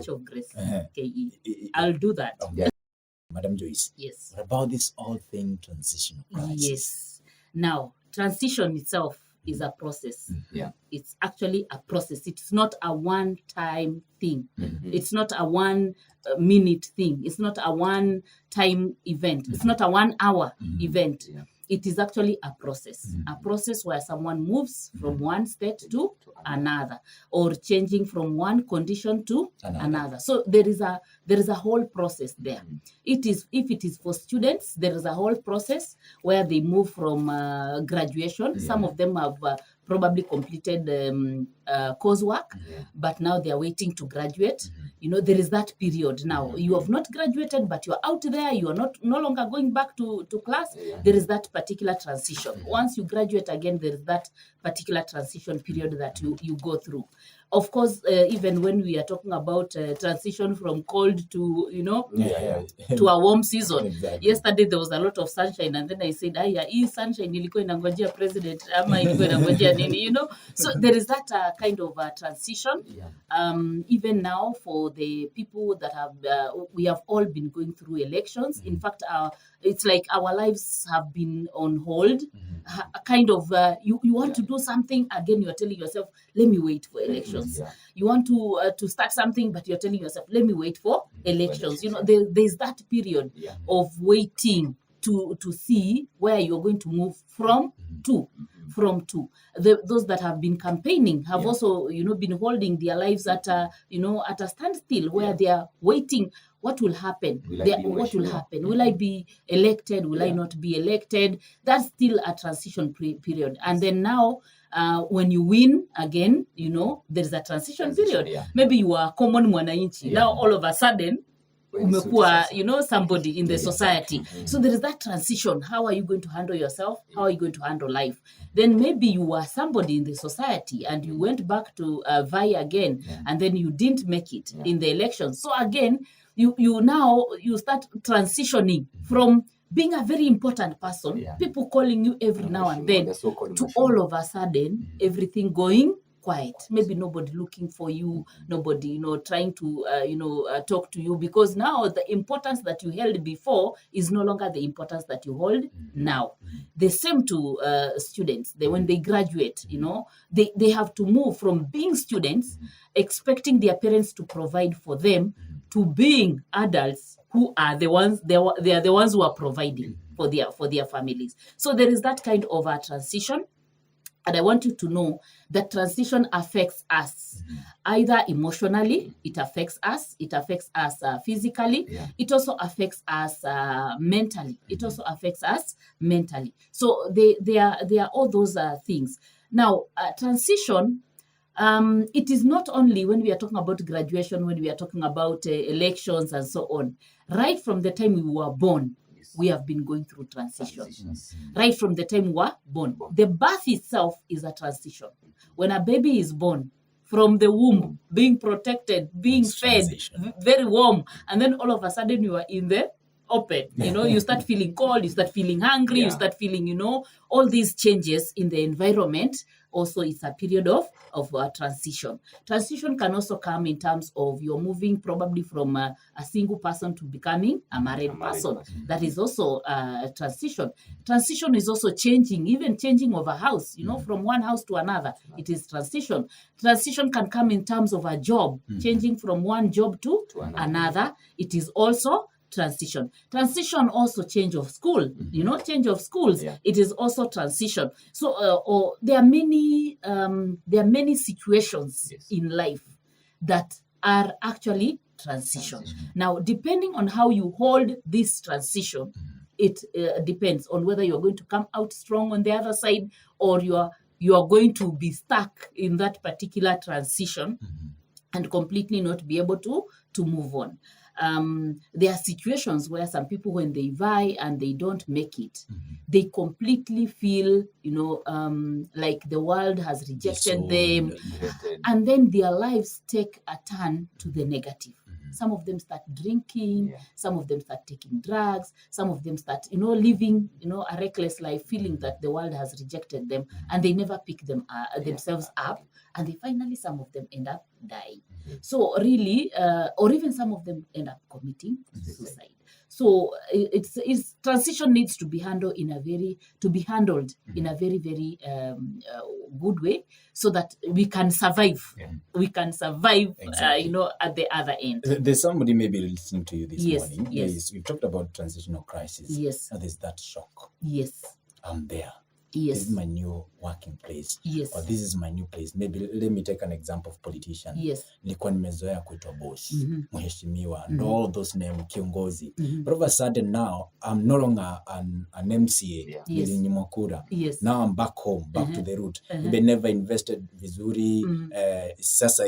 of grace. KE. I'll do that. Yeah. Madam Joyce. Yes. What about this whole thing, transitional crisis? Yes. Now, transition itself is a process. Yeah. It's actually a process. It's not a one-time thing. It's not a 1 minute thing. It's not a one-time event. It's not a 1 hour event. Yeah. It is actually a process where someone moves from one state to another, or changing from one condition to another. So there is a whole process there. It is, if it is for students, there is a whole process where they move from graduation. Yeah. Some of them have probably completed coursework, but now they are waiting to graduate. You know, there is that period now. You have not graduated, but you are out there. You are no longer going back to class. There is that particular transition. Once you graduate again, there is that particular transition period that you go through. Of course, even when we are talking about transition from cold to, you know, to a warm season. Exactly. Yesterday, there was a lot of sunshine. And then I said, hii sunshine ilikuwa inangojea president, ama ilikuwa inangojea nini, you know. So there is that kind of transition. Even now, for the people that have, we have all been going through elections. In fact, it's like our lives have been on hold. Kind of, you want to do something, again, you're telling yourself, let me wait for elections. You want to start something, but you're telling yourself, let me wait for elections. You know, there's that period of waiting to see where you're going to move from to. Those that have been campaigning have also, you know, been holding their lives at a standstill, where they are waiting. What will happen? What will happen? Will I be elected? Will I not be elected? That's still a transition period. And then now, when you win again, you know, there's a transition period. Maybe you are common mwananchi. Now all of a sudden, umekuwa, you know, somebody in the society. So there is that transition. How are you going to handle yourself? How are you going to handle life? Then maybe you were somebody in the society and you went back to vie again, and then you didn't make it in the election. So again, you start transitioning from being a very important person, people calling you every now and then, to all of a sudden, everything going quiet. Maybe nobody looking for you, nobody, you know, trying to, talk to you, because now the importance that you held before is no longer the importance that you hold now. The same to students. When they graduate, you know, they have to move from being students, expecting their parents to provide for them, to being adults who are the ones, they are the ones who are providing for their families. So there is that kind of a transition. And I want you to know that transition affects us, either emotionally, it affects us physically, it also affects us mentally. So they are all those things. Now, transition, it is not only when we are talking about graduation, when we are talking about elections and so on. Right from the time we were born, we have been going through transitions. Right from the time we were born. The birth itself is a transition. When a baby is born, from the womb, being protected, being fed, very warm, and then all of a sudden you are in the open. You know, you start feeling cold, you start feeling hungry, you start feeling, you know, all these changes in the environment. Also, it's a period of transition. Transition can also come in terms of you're moving probably from a single person to becoming a married person. That is also a transition. Transition is also even changing of a house, you know, from one house to another. It is transition. Transition can come in terms of a job, changing from one job to another. It is also transition. Transition also change of school, you know, change of schools. It is also transition. So there are many situations in life that are actually transition. Now, depending on how you hold this transition, it depends on whether you're going to come out strong on the other side, or you are going to be stuck in that particular transition and completely not be able to move on. There are situations where some people, when they vie and they don't make it, they completely feel, you know, like the world has rejected them. And then their lives take a turn to the negative. Some of them start drinking, some of them start taking drugs, some of them start, living, a reckless life, feeling that the world has rejected them, and they never pick themselves up, and they finally, some of them end up dying. So really, or even some of them end up committing suicide. So it's transition needs to be handled in a very very good way, so that we can survive. We can survive, Exactly. at the other end. There's somebody maybe listening to you this Yes, morning. yes. We've talked about transitional crisis. Yes. Now there's that shock. Yes. I'm there. Yes. This is my new working place. Yes. Or this is my new place. Maybe let me take an example of politician. Yes. Nilikuwa nimezoea kuitwa boss, mheshimiwa, and Mhm. all those names, kiongozi. Mhm. But all of a sudden now, I'm no longer an MCA. Yes. Nilinyimwa kura. Yes. Now I'm back home, back to the root. Maybe never invested vizuri. Sasa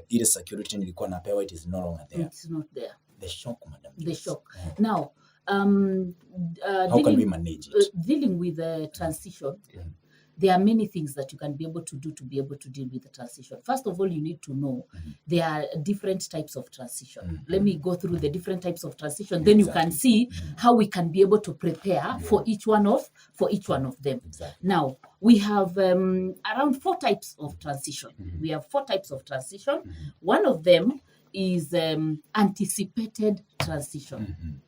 ile security nilikuwa napewa, it is no longer there. It's not there. The shock, madam. The shock. Now, How can we manage it? dealing with the transition, there are many things that you can be able to do to be able to deal with the transition. First of all, you need to know there are different types of transition. Let me go through the different types of transition. Then you can see how we can be able to prepare for each one of them. Exactly. Now, we have around 4 types of transition. We have 4 types of transition. One of them is anticipated transition.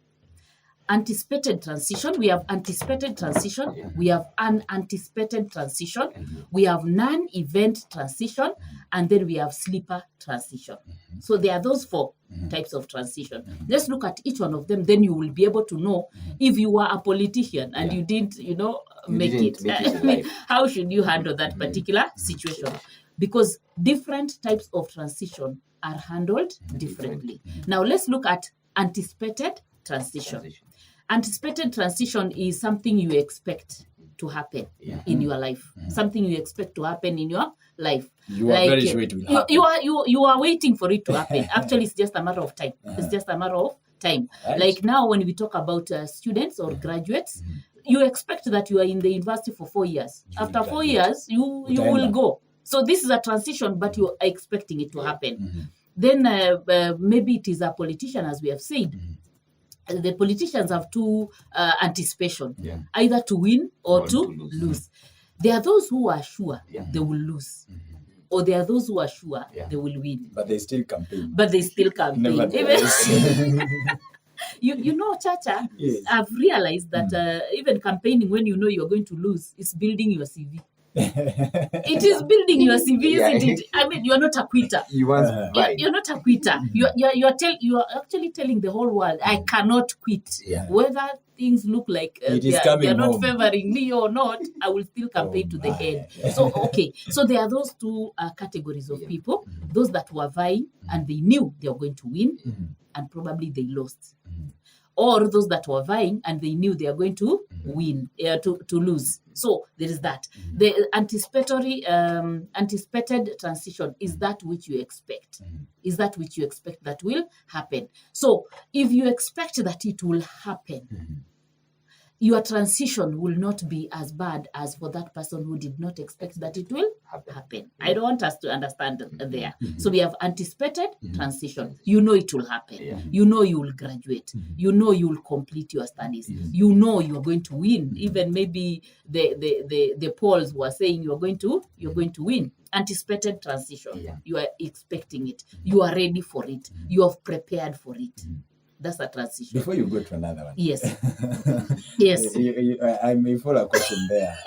Anticipated transition, we have anticipated transition, we have unanticipated transition, we have non-event transition, and then we have sleeper transition. So there are those 4 types of transition. Let's look at each one of them, then you will be able to know if you were a politician and you didn't, make it. in life. How should you handle that particular situation? Because different types of transition are handled differently. Now let's look at anticipated transition. Anticipated transition is something you expect to happen in your life. Something you expect to happen in your life. You are very sure it will happen. You are waiting for it to happen. Actually, it's just a matter of time. It's just a matter of time. Right. Like now, when we talk about students or graduates, you expect that you are in the university for 4 years. You After will 4 graduate. years, you will go. So this is a transition, but you are expecting it to happen. Then maybe it is a politician, as we have said. The politicians have 2 anticipation, either to win or to lose. There are those who are sure they will lose, or there are those who are sure they will win. But they still campaign. But they still campaign. Nevertheless. Chacha, Yes. I've realized that even campaigning when you know you're going to lose is building your CV. It is building your CV, isn't it? I mean, you're not a quitter. You once You're not a quitter. You are actually telling the whole world, I cannot quit. Yeah. Whether things look like It is they coming are not home. favoring me or not, I will still campaign to the my. end. So, okay. So there are those 2 categories of people, those that were vying and they knew they were going to win and probably they lost. Or those that were vying and they knew they are going to win, to lose. So there is that. The anticipated transition is that which you expect. Is that which you expect that will happen. So if you expect that it will happen, your transition will not be as bad as for that person who did not expect that it will happen. I don't want us to understand there. So we have anticipated transition. You know it will happen. You know you will graduate. You know you will complete your studies. You know you're going to win. Even maybe the polls were saying you're going to win. Anticipated transition. You are expecting it. You are ready for it. You have prepared for it. That's a transition. Before you go to another one. Yes. Yes. I may follow a question there.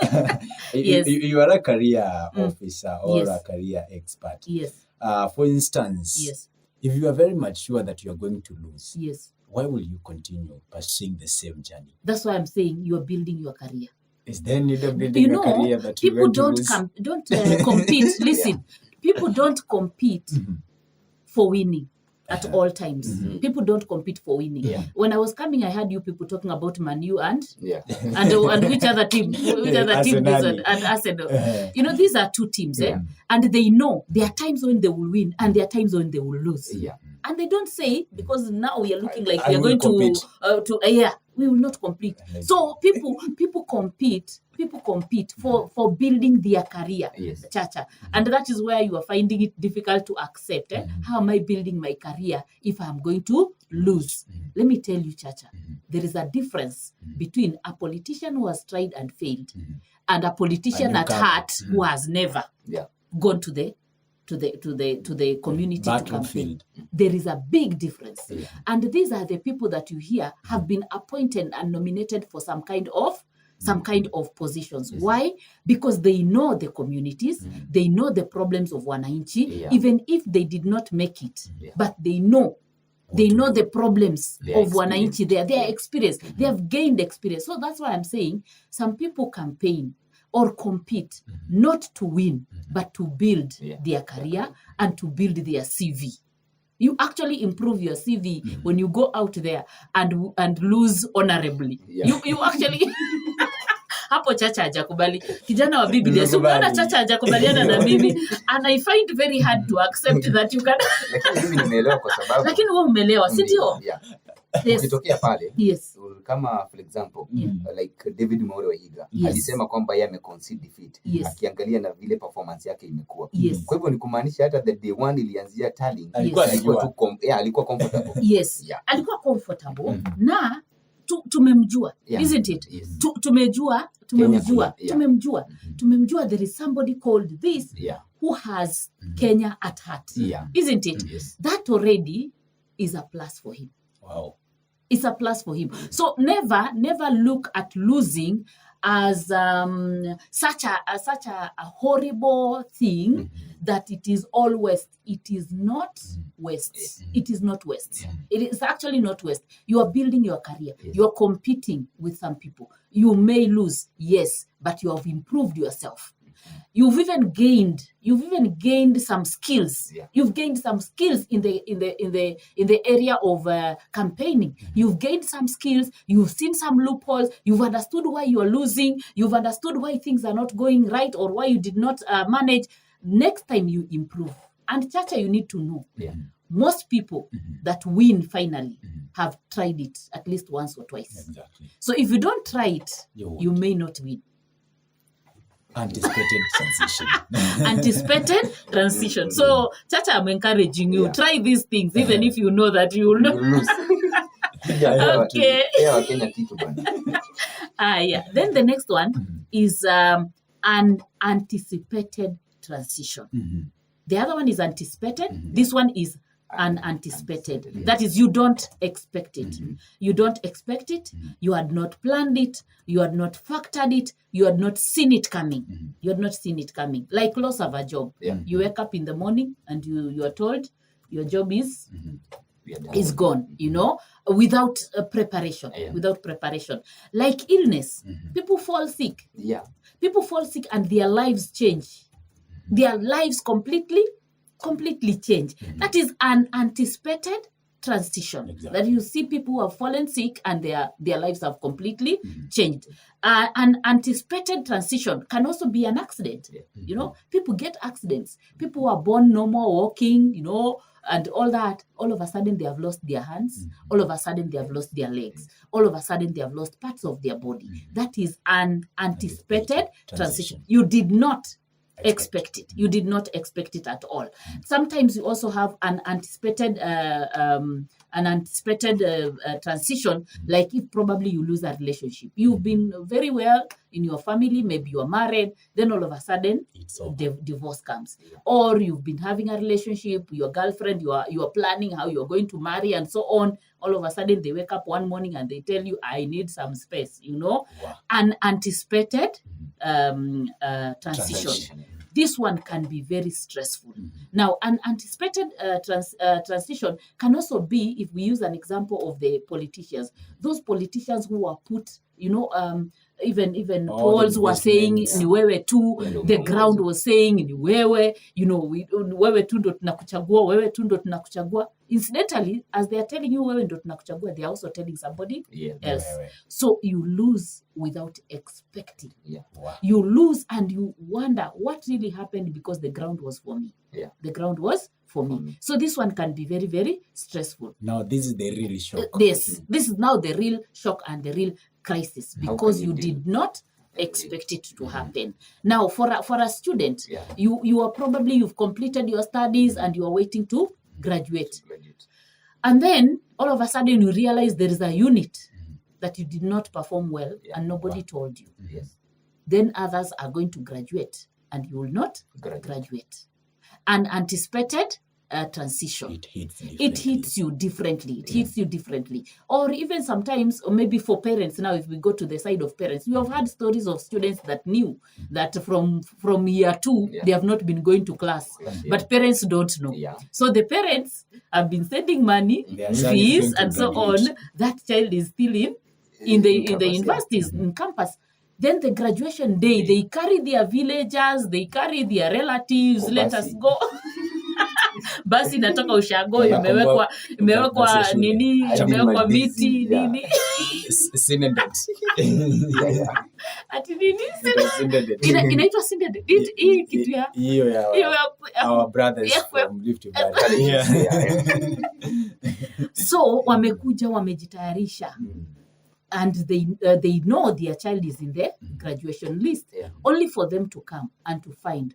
Yes. You are a career officer or Yes. a career expert. Yes. For instance, Yes. if you are very much sure that you are going to lose, Yes. why will you continue pursuing the same journey? That's why I'm saying you are building your career. Is there need of building a career that you're people going to don't lose? compete. Listen, people don't compete for winning at all times. People don't compete for winning. When I was coming, I heard you people talking about Manu and which other team? Which other team is Arsenal. and Arsenal. These are 2 teams, and they know there are times when they will win and there are times when they will lose. And they don't say it because now we are looking like I we are will going compete. to we will not compete. So people compete people compete for building their career, Chacha. And that is where you are finding it difficult to accept. How am I building my career if I'm going to lose? Let me tell you, Chacha, there is a difference between a politician who has tried and failed and a politician at heart who has never gone to the community to campaign. There is a big difference. And these are the people that you hear have been appointed and nominated for some kind of positions. Why? Because they know the communities, they know the problems of wananchi, even if they did not make it, but they know the problems of wananchi there. They are experienced. They have gained experience. So that's why I'm saying some people campaign or compete not to win, but to build their career and to build their CV. You actually improve your CV when you go out there and lose honorably. You actually hapo Chacha hajakubali. Kijana wa Biblia. So bwana Chacha hajakubaliana na mimi, and I find very hard to accept that you can. Lakini mimi nimeelewa kwa sababu. Lakini wewe umeelewa, si ndio? Ukitokea pale, kama for example, like David Mghoi alisema kwamba yeye ameconcede defeat, akiangalia na vile performance yake imekuwa. Kwa hivyo ni kumaanisha hata the day one ilianzia tallying, alikuwa comfortable. Alikuwa comfortable na tumemjua, isn't it? Tumemjua. There is somebody called this who has Kenya at heart, isn't it? That already is a plus for him. Wow. It's a plus for him. So never look at losing as such a horrible thing that it is all West. It is not West. It is not West. It is actually not West. You are building your career. You are competing with some people. You may lose, yes, but you have improved yourself. You've even gained some skills. You've gained some skills in the area of campaigning. You've gained some skills. You've seen some loopholes. You've understood why you are losing. You've understood why things are not going right or why you did not manage. Next time you improve. And Chacha, you need to know. Most people that win finally have tried it at least once or twice. Exactly. So if you don't try it, you may not win. Anticipated transition. Anticipated transition. So, Chacha, I'm encouraging you. Try these things, even if you know that you will not lose. Okay. Then the next one is an anticipated transition. The other one is anticipated. This one is unanticipated. That is, you don't expect it. You don't expect it. You had not planned it. You had not factored it. You had not seen it coming. You had not seen it coming. Like loss of a job. You wake up in the morning and you are told your job is gone, without preparation. Without preparation. Like illness. People fall sick. People fall sick and their lives change. Their lives completely change. That is an anticipated transition. Exactly. That you see people who have fallen sick and their lives have completely changed. An anticipated transition can also be an accident. People get accidents. People who are born normal, walking, and all that. All of a sudden they have lost their hands. All of a sudden they have lost their legs. All of a sudden they have lost parts of their body. That is an anticipated transition. You did not expect it. You did not expect it at all. Sometimes you also have an anticipated transition, like if probably you lose a relationship. You've been very well in your family, maybe you are married, then all of a sudden divorce comes. Or you've been having a relationship, your girlfriend, you are planning how you're going to marry and so on. All of a sudden they wake up one morning and they tell you, I need some space, Wow. An anticipated transition. This one can be very stressful. Now, an anticipated transition can also be, if we use an example of the politicians, those politicians who are put, even polls were saying ni wewe tu, the ground was saying ni wewe, wewe tu ndo tunakuchagua, wewe tu ndo tunakuchagua. Incidentally, as they are telling you wewe ndo tunakuchagua, they are also telling somebody else. So you lose without expecting. Wow. You lose and you wonder what really happened because the ground was for me. The ground was for me. So this one can be very, very stressful. Now this is the real shock. This is now the real shock and the real crisis because you did not expect it to happen. Now, for a student, you are probably, you've completed your studies and you are waiting to graduate. And then, all of a sudden, you realize there is a unit that you did not perform well and nobody told you. Then others are going to graduate and you will not graduate. Unanticipated transition. It hits you differently. It hits you differently. Or even sometimes, or maybe for parents, now if we go to the side of parents, we have had stories of students that knew that from year 2, they have not been going to class. But parents don't know. So the parents have been sending money, fees, and so on. That child is still in the universities, in campus. Then the graduation day, they carry their villagers, they carry their relatives, let us go. Basi natoka ushago, imewekwa nini, imewekwa miti, nini. Syndicate. Ati nini? Inaitwa syndicate. Hii kitu ya our brothers from Rift Valley. So wamekuja wamejitayarisha. And they know their child is in the graduation list, only for them to come and to find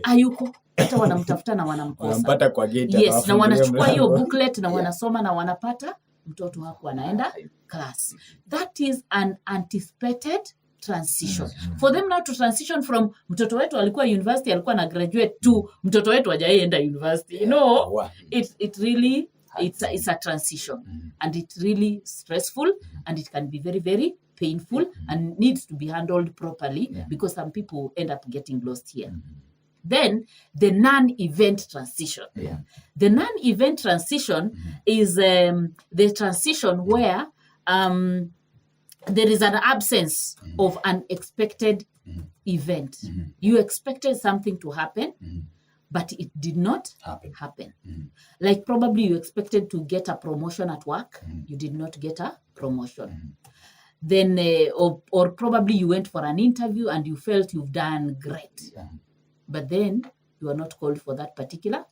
hayuko, hata wanamtafuta na wanamkosa, wanampata kwa gate. Yes, na wanachukua hiyo booklet na wanasoma na wanapata mtoto wako anaenda class. That is an anticipated transition. For them now to transition from mtoto wetu alikuwa university, alikuwa na graduate, to mtoto wetu hajaenda university. You know, it really, it's a transition, and it's really stressful, and it can be very, very painful, and needs to be handled properly, because some people end up getting lost here. Then the non-event transition. The non-event transition is the transition where there is an absence of an expected event. You expected something to happen, but it did not happen. Like probably you expected to get a promotion at work, you did not get a promotion. Then, or probably you went for an interview and you felt you've done great, but then you are not called for that particular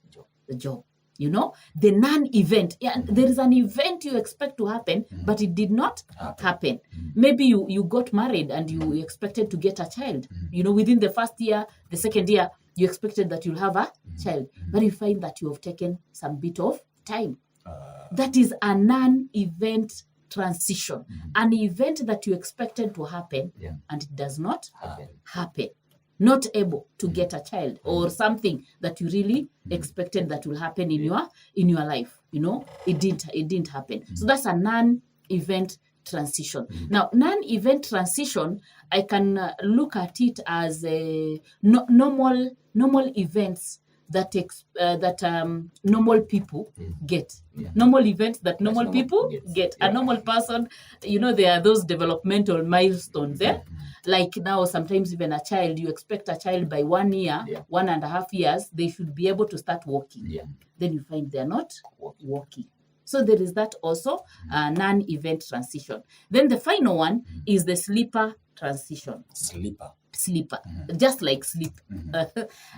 job. You know, the non-event. There is an event you expect to happen, but it did not happen. Maybe you got married and you expected to get a child. You know, within the first year, the second year, you expected that you'll have a child, but you find that you have taken some bit of time. That is a non-event transition. An event that you expected to happen, and it does not happen. Not able to get a child, or something that you really expected that will happen in your life. You know, it didn't happen. So that's a non-event transition. Now, non-event transition, I can look at it as a normal events that normal people get. Normal events that normal people get. A normal person, you know, there are those developmental milestones there. Like now, sometimes even a child, you expect a child by 1 year, 1.5 years, they should be able to start walking. Then you find they're not walking. So there is that also, non-event transition. Then the final one is the sleeper transition. Sleeper, just like sleep.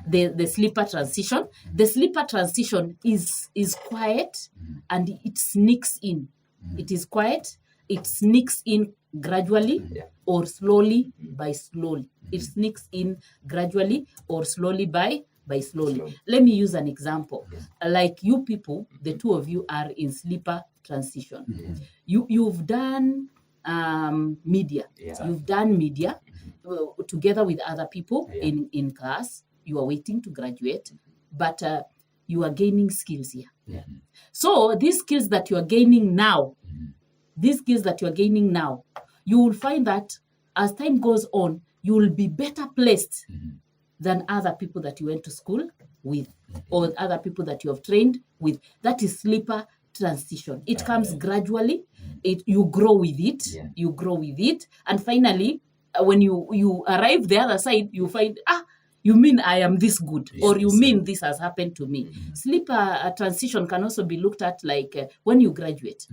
The sleeper transition. The sleeper transition is quiet, and it sneaks in. It is quiet. It sneaks in gradually or slowly by slowly. It sneaks in gradually or slowly by slowly. Let me use an example. Like you people, the two of you are in sleeper transition. You've done media. You've done media together with other people in class. You are waiting to graduate, but you are gaining skills here. So these skills that you are gaining now, you will find that as time goes on, you will be better placed than other people that you went to school with, or other people that you have trained with. That is sleeper transition. It comes gradually. You grow with it. You grow with it. And finally, when you arrive the other side, you find, you mean I am this good, or you mean this has happened to me. Sleeper transition can also be looked at like when you graduate.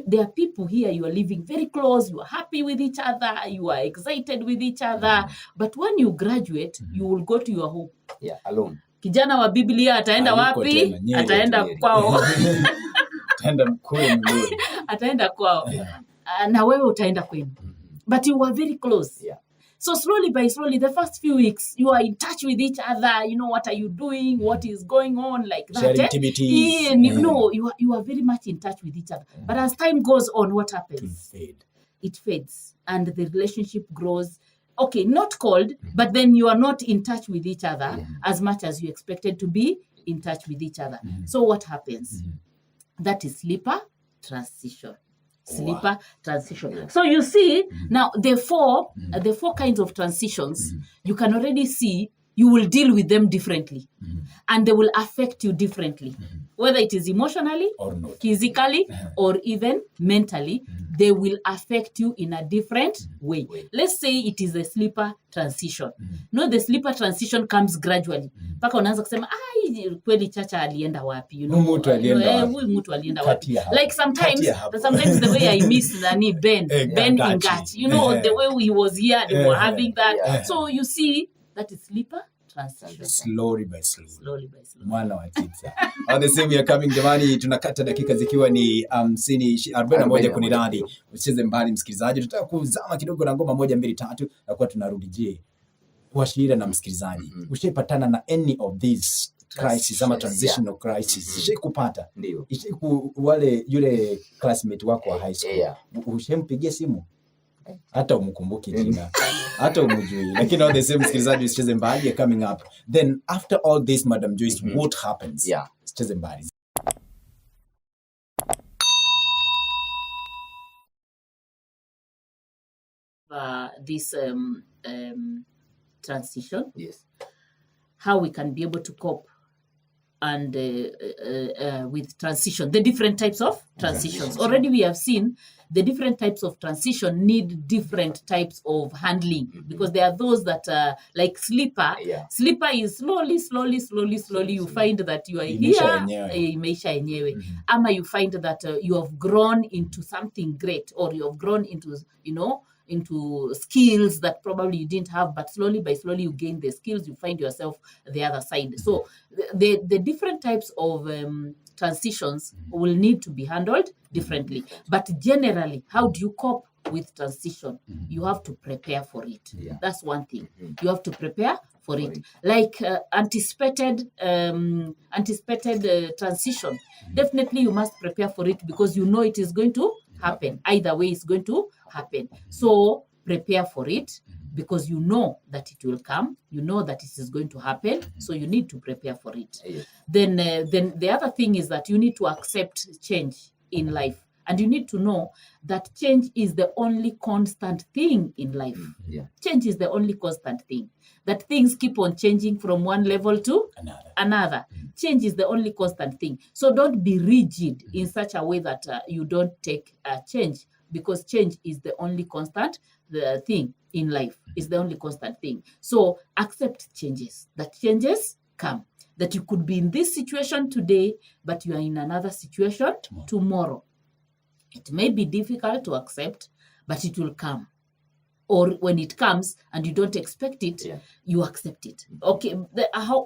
There are people here, you are living very close, you are happy with each other, you are excited with each other. But when you graduate, you will go to your home. Alone. Kijana wa Biblia ataenda wapi? Ataenda kwao. Ataenda kwao. Na wewe utaenda kwenu. But you were very close. So slowly by slowly, the first few weeks, you are in touch with each other. You know, what are you doing? What is going on? Like that. Sharing activities. You are very much in touch with each other. But as time goes on, what happens? It fades. And the relationship grows. Okay, not cold, but then you are not in touch with each other as much as you expected to be in touch with each other. So what happens? That is sleeper transition. Sleeper transition. So you see, now the four kinds of transitions, you can already see you will deal with them differently. And they will affect you differently. Whether it is emotionally, or not. physically, or even mentally, they will affect you in a different way. Let's say it is a sleeper transition. No, the sleeper transition comes gradually. Paka unaanza kusema, kweli Chacha alienda wapi? You know, mtu alienda wapi? Like sometimes the way I miss Ben Ingachi, you know, the way he was here, they were having that. So you see, that is sleeper transition. Slowly by slowly. Mwana wa tita. On the same we are coming jamani, tunakata dakika zikiwa ni 41 kuniradi. Usicheze mbali msikilizaji, tutaka kuzama kidogo na ngoma 1 2 3 na kwa tunarudi. Je, kuashira na msikilizaji, ushapatana na any of these crisis ama transitional crisis? Ushikupata? Ndio. Wale yule classmate wako wa high school. Ushempigia simu? Hata umkumbuki jina, hata umjui, lakini all the same msikilizaji, usicheze mbali, coming up. Then after all this, Madam Joyce, what happens? Usicheze mbali. This transition, how we can be able to cope and with transition, the different types of transitions. Already we have seen the different types of transition need different types of handling, because there are those that like sleeper. Sleeper is slowly you find that you are here, imeisha yenyewe. Ama you find that you have grown into something great, or you have grown into, you know, into skills that probably you didn't have, but slowly by slowly you gain the skills, you find yourself the other side. So the different types of transitions will need to be handled differently. But generally, how do you cope with transition? You have to prepare for it. That's one thing. You have to prepare for it. Like anticipated transition. Definitely you must prepare for it, because you know it is going to happen. Either way, it's going to happen. So prepare for it, because you know that it will come. You know that it is going to happen. So you need to prepare for it. Then the other thing is that you need to accept change in life. And you need to know that change is the only constant thing in life. Change is the only constant thing. That things keep on changing from one level to another. Change is the only constant thing. So don't be rigid in such a way that you don't take change, because change is the only constant thing in life. It's the only constant thing. So accept changes. That changes come. That you could be in this situation today, but you are in another situation tomorrow. It may be difficult to accept, but it will come. Or when it comes and you don't expect it, you accept it. Okay,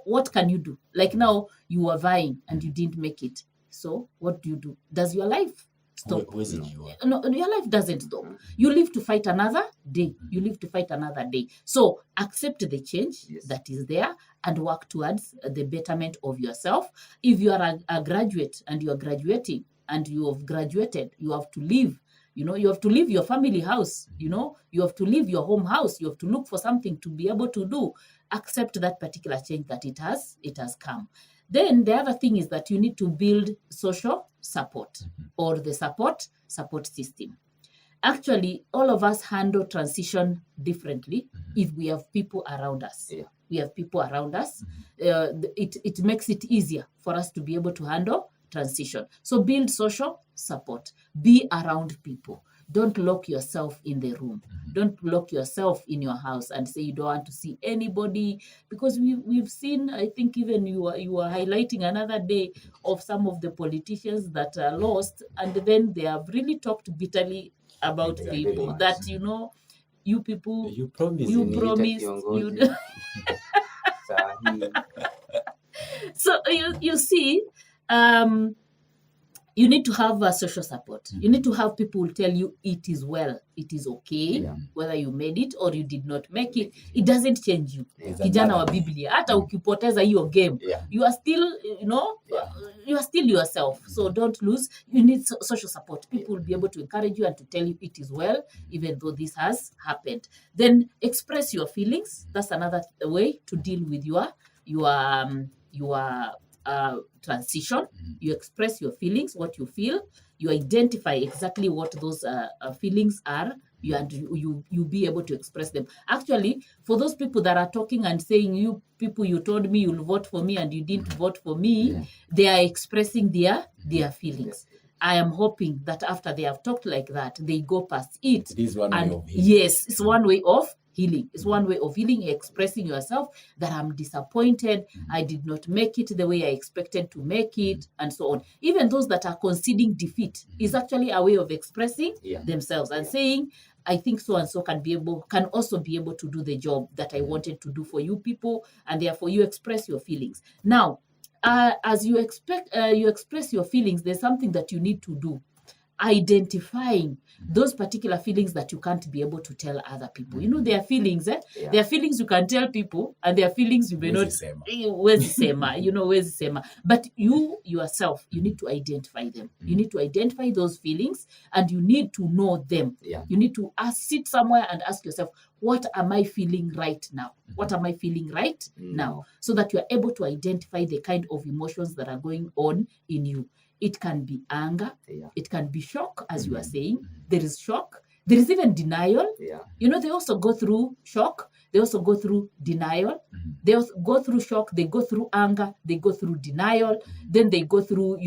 what can you do? Like now, you are vying and you didn't make it. So what do? Does your life stop? No, your life doesn't stop. You live to fight another day. So accept the change that is there and work towards the betterment of yourself. If you are a graduate and you are graduating, and you have graduated, you have to leave. You know, you have to leave your family house. You know, you have to leave your home house. You have to look for something to be able to do. Accept that particular change that it has come. Then the other thing is that you need to build social support or the support system. Actually, all of us handle transition differently if we have people around us. We have people around us. It makes it easier for us to be able to handle transition. So build social support. Be around people. Don't lock yourself in the room. Don't lock yourself in your house and say you don't want to see anybody, because we've seen, I think even you are highlighting another day of some of the politicians that are lost, and then they have really talked bitterly about people that, you know, you people, you promised. So you see, You need to have social support. You need to have people tell you it is well, it is okay, whether you made it or you did not make it. It doesn't change you. Kijana wa Biblia, hata ukipoteza hiyo game, you are still, you are still yourself. So don't lose. You need social support. People will be able to encourage you and to tell you it is well, even though this has happened. Then express your feelings. That's another way to deal with your transition. You express your feelings, what you feel. You identify exactly what those feelings are. You be able to express them. Actually, for those people that are talking and saying, you people, you told me you'll vote for me and you didn't vote for me, they are expressing their feelings. I am hoping that after they have talked like that, they go past it. It is one way of healing. Yes, it's one way of healing. It's one way of healing, expressing yourself that I'm disappointed. I did not make it the way I expected to make it, and so on. Even those that are conceding defeat is actually a way of expressing themselves and saying, I think so and so can also be able to do the job that I wanted to do for you people, and therefore you express your feelings. Now, as you express your feelings, there's something that you need to do. Identifying those particular feelings that you can't be able to tell other people. You know, there are feelings, there are feelings you can tell people, and there are feelings you may not. But you yourself, you need to identify them. You need to identify those feelings, and you need to know them. You need to sit somewhere and ask yourself, what am I feeling right now? What am I feeling right now? So that you are able to identify the kind of emotions that are going on in you. It can be anger. It can be shock, as you are saying. There is shock. There is even denial. You know, they also go through shock. They also go through denial. They also go through shock. They go through anger. They go through denial. Then they go through,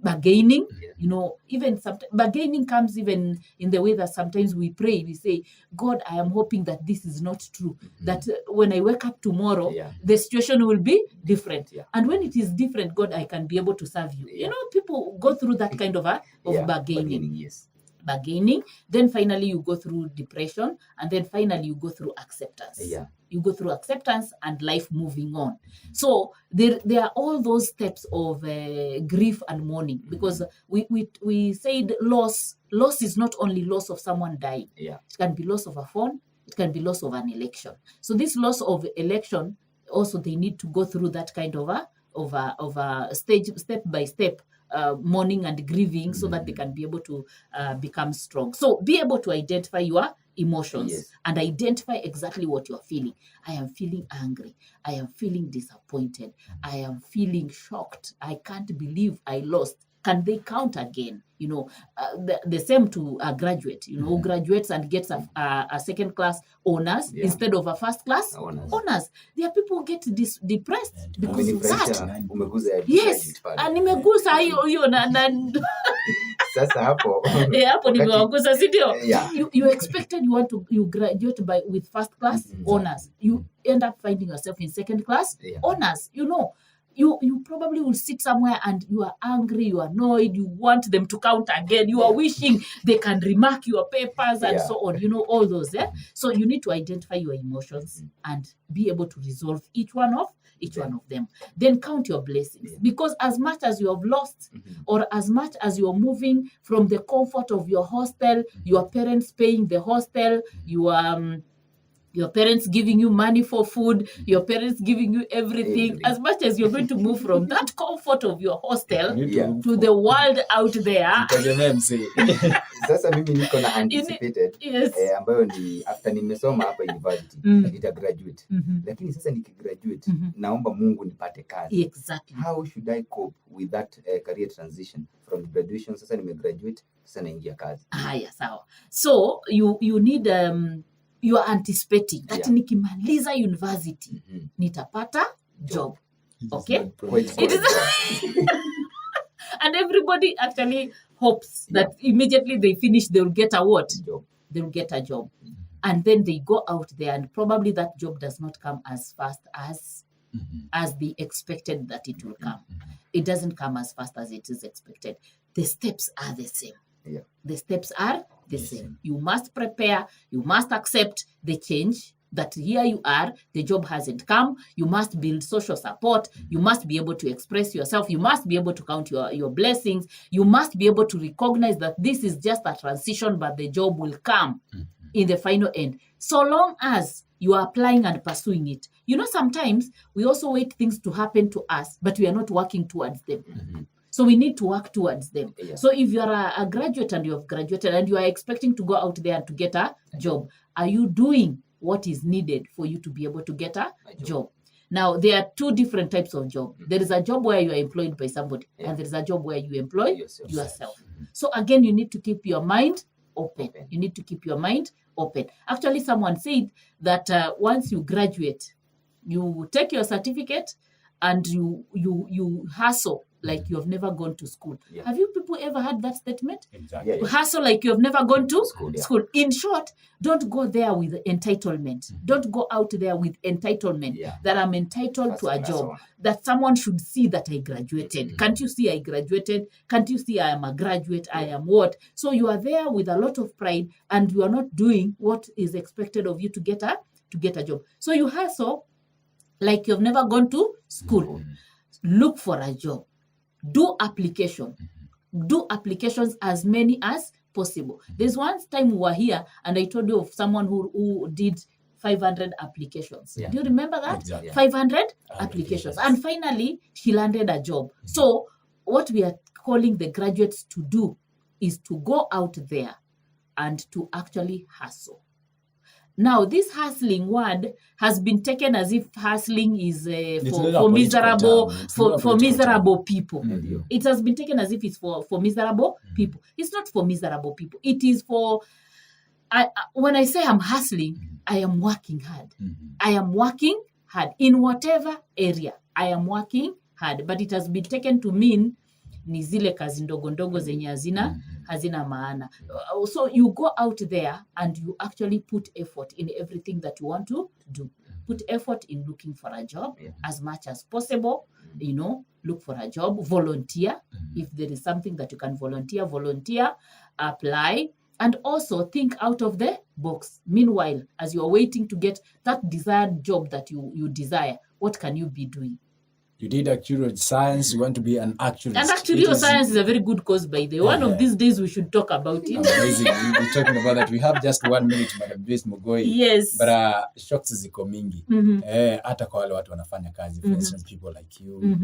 bargaining. You know, even sometimes bargaining comes even in the way that sometimes we pray. We say, God, I am hoping that this is not true. That when I wake up tomorrow, the situation will be different. And when it is different, God, I can be able to serve you. You know, people go through that kind of bargaining. Bargaining, then finally you go through depression, and then finally you go through acceptance. You go through acceptance and life moving on. So there are all those steps of grief and mourning, because we said loss is not only loss of someone dying. It can be loss of a phone. It can be loss of an election. So this loss of election, also they need to go through that kind of a step by step mourning and grieving, so that they can be able to become strong. So be able to identify your emotions and identify exactly what you're feeling. I am feeling angry. I am feeling disappointed. I am feeling shocked. I can't believe I lost. Can they count again? You know, the same to a graduate, who graduates and gets a second class honors instead of a first class honors. There are people who get depressed because of that. Yes, and nimegusa hiyo na sasa hapo hapo nimewagusa, si ndio? You expected you graduate with first class honors. You end up finding yourself in second class honors. You know, you probably will sit somewhere and you are angry, you are annoyed, you want them to count again, you are wishing they can remark your papers and so on, all those. So you need to identify your emotions and be able to resolve each one of them. Then count your blessings, because as much as you have lost, or as much as you're moving from the comfort of your hostel, your parents paying the hostel, your parents giving you money for food, your parents giving you everything. As much as you're going to move from that comfort of your hostel to the world out there. Sasa mimi niko na anticipated ambayo ni after nimesoma hapa university nita graduate. Lakini sasa nikigraduate naomba Mungu nipate kazi. Exactly. How should I cope with that career transition from graduation? Sasa nimegraduate, sasa naingia kazi. Haya, sawa. So you need you are anticipating that nikimaliza university nitapata job. Okay? It is and everybody actually hopes that immediately they finish, they'll get a what? They'll get a job. And then they go out there, and probably that job does not come as fast as they expected that it will come. It doesn't come as fast as it is expected. The steps are the same. The steps are the same. You must prepare, you must accept the change, that here you are, the job hasn't come, you must build social support, you must be able to express yourself, you must be able to count your blessings, you must be able to recognize that this is just a transition, but the job will come in the final end. So long as you are applying and pursuing it. You know, sometimes we also wait things to happen to us, but we are not working towards them. So we need to work towards them. Yeah. So if you are a graduate and you have graduated and you are expecting to go out there and to get a job, are you doing what is needed for you to be able to get a job? Now, there are two different types of job. There is a job where you are employed by somebody, and there is a job where you employ yourself. So again, you need to keep your mind open. You need to keep your mind open. Actually, someone said that once you graduate, you take your certificate and you hustle like you have never gone to school. Yeah. Have you people ever heard that statement? Exactly. Yeah. Hustle like you have never gone to school. In short, don't go there with entitlement. Don't go out there with entitlement that I'm entitled to a job, that someone should see that I graduated. Can't you see I graduated? Can't you see I am a graduate? I am what? So you are there with a lot of pride and you are not doing what is expected of you to get a job. So you hustle like you've never gone to school. Look for a job. Do application. Do applications as many as possible. There's one time we were here and I told you of someone who did 500 applications. Do you remember that? Exactly. 500 applications. And finally, she landed a job. So what we are calling the graduates to do is to go out there and to actually hustle. Now, this hustling word has been taken as if hustling is for miserable people. It has been taken as if it's for miserable people. It's not for miserable people. It is for, when I say I'm hustling, I am working hard. I am working hard in whatever area. I am working hard. But it has been taken to mean ni zile kazi ndogo ndogo zenye hazina maana. So you go out there and you actually put effort in everything that you want to do. Put effort in looking for a job as much as possible. You know, look for a job, volunteer. If there is something that you can volunteer, apply, and also think out of the box. Meanwhile, as you are waiting to get that desired job that you desire, what can you be doing? You did actuarial science, you want to be an actuary. And actuarial science is a very good cause, by the way. One of these days we should talk about it. Amazing. We'll be talking about that. We have just 1 minute, Madam Joyce Mghoi. Yes. But shocks ziko mingi. Hata kwa wale watu wanafanya kazi. For instance, people like you.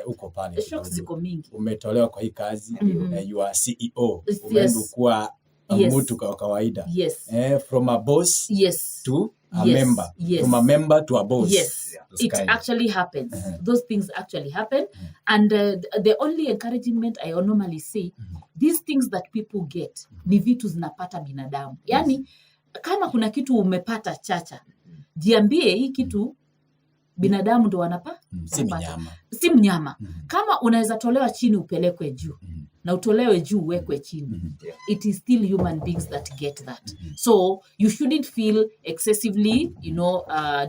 Uko pale. Shocks ziko mingi. Umetolewa kwa hii kazi. You are CEO. Umeenda kuwa mtu kwa kawaida. Yes. From a boss to a member. Yes. From a member to a boss. Yes. It actually happens. Those things actually happen. And the only encouragement I normally say, these things that people get, ni vitu zinapata binadamu. Yani, kama kuna kitu umepata chacha, jiambie hii kitu binadamu ndo wanapa? Si mnyama. Kama unaweza tolewa chini upelekwe juu, na utolewe juu uwekwe chini. It is still human beings that get that. So you shouldn't feel excessively,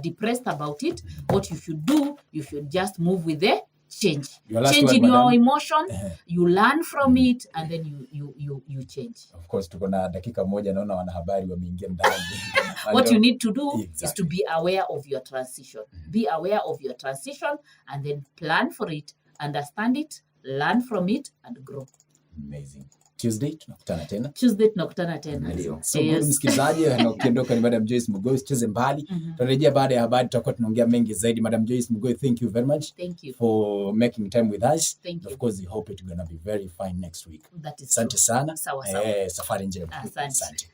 depressed about it. What you should do, you should just move with the change. Change in your emotion, you learn from it, and then you change. Of course, tuko na dakika moja, naona wanahabari wameingia ndani. What you need to do is to be aware of your transition. Be aware of your transition and then plan for it, understand it, learn from it, and grow. Amazing. Tuesday tunakutana tena. So msikilizaji, na ukiondoka ni Madam Joyce Mghoi, usicheze mbali. Tunarejea baada ya habari, tutakuwa tunaongea mengi zaidi. Madam Joyce Mghoi, thank you very much. Thank you for making time with us. Thank you. Of course, we hope it's going to be very fine next week. That is Asante sana. Sawa. Safari njema. Asante.